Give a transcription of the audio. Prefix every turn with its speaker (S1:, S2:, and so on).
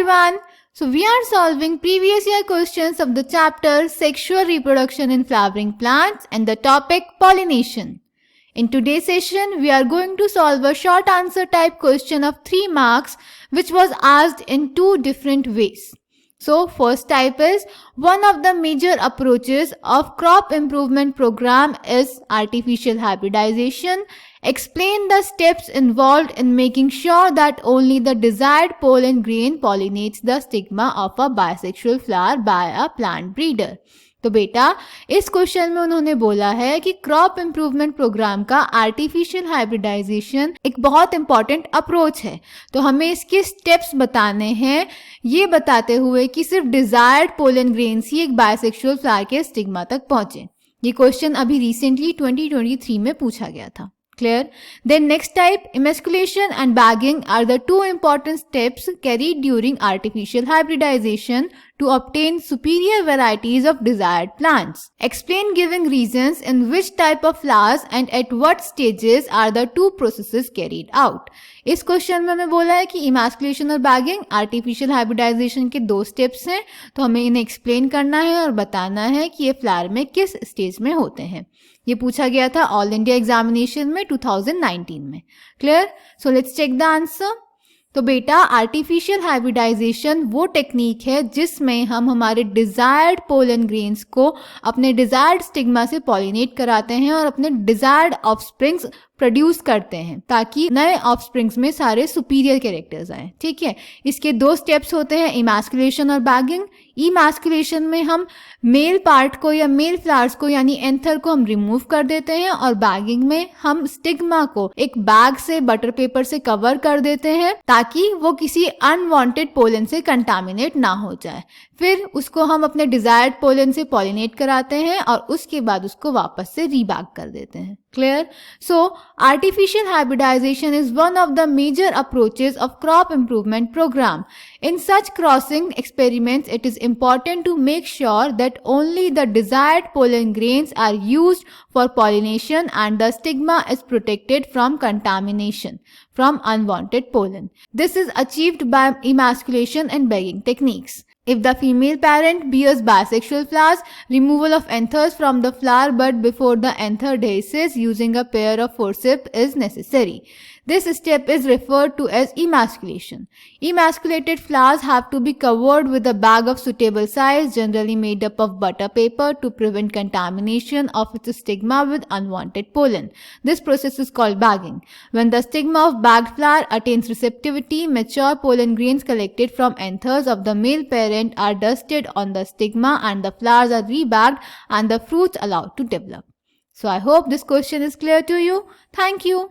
S1: everyone. So we are solving previous year questions of the chapter Sexual Reproduction in Flowering Plants and the topic Pollination. In today's session, we are going to solve a short answer type question of 3 marks which was asked in 2 different ways. So first type is, one of the major approaches of crop improvement program is artificial hybridization. Explain the steps involved in making sure that only the desired pollen grain pollinates the stigma of a bisexual flower by a plant breeder. तो बेटा इस question में उन्होंने बोला है कि crop improvement programme का artificial hybridisation एक बहुत इंपॉर्टेंट अप्रोच है. तो हमें इसके स्टेप्स बताने हैं, ये बताते हुए कि सिर्फ डिजायर्ड पोलन ग्रेन्स ही एक बायसेक्सुअल फ्लावर के स्टिग्मा तक पहुंचे. ये क्वेश्चन अभी रिसेंटली 2023 में पूछा गया था. Clear? Then next type, emasculation and bagging are the 2 important steps carried during artificial hybridization to obtain superior varieties of desired plants. Explain giving reasons in which type of flowers and at what stages are the 2 processes carried out. इस question में हमें बोला है कि emasculation और bagging artificial hybridisation के 2 steps हैं, तो हमें इन्हें एक्सप्लेन करना है और बताना है कि ये फ्लावर में किस स्टेज में होते हैं. ये पूछा गया था ऑल इंडिया एग्जामिनेशन में 2019 में. Clear? So let's check the answer. तो बेटा आर्टिफिशियल हाइब्रिडाइजेशन वो टेक्निक है जिसमें हम हमारे डिजायर्ड पोलन ग्रेन्स को अपने डिजायर्ड स्टिग्मा से पॉलिनेट कराते हैं और अपने डिजायर्ड ऑफस्प्रिंग्स प्रोड्यूस करते हैं ताकि नए ऑफस्प्रिंग्स में सारे सुपीरियर कैरेक्टर्स आए. ठीक है, इसके 2 स्टेप्स होते हैं, इमास्कुलेशन और बैगिंग. इमास्कुलेशन में हम मेल पार्ट को या मेल फ्लावर्स को यानी एंथर को हम रिमूव कर देते हैं और बैगिंग में हम स्टिग्मा को एक बैग से बटर पेपर से कवर कर देते हैं ताकि वो किसी अनवांटेड पोलन से कंटामिनेट ना हो जाए. फिर उसको हम अपने डिजायर्ड पोलन से पॉलिनेट कराते हैं और उसके बाद उसको वापस से रीबैग कर देते हैं. Clear? So, artificial hybridization is one of the major approaches of crop improvement program. In such crossing experiments, it is important to make sure that only the desired pollen grains are used for pollination and the stigma is protected from contamination from unwanted pollen. This is achieved by emasculation and bagging techniques. If the female parent bears bisexual flowers, removal of anthers from the flower bud before the anther dehisces using a pair of forceps is necessary. This step is referred to as emasculation. Emasculated flowers have to be covered with a bag of suitable size, generally made up of butter paper, to prevent contamination of its stigma with unwanted pollen. This process is called bagging. When the stigma of bagged flower attains receptivity, mature pollen grains collected from anthers of the male parent are dusted on the stigma and the flowers are rebagged and the fruits allowed to develop. So I hope this question is clear to you. Thank you.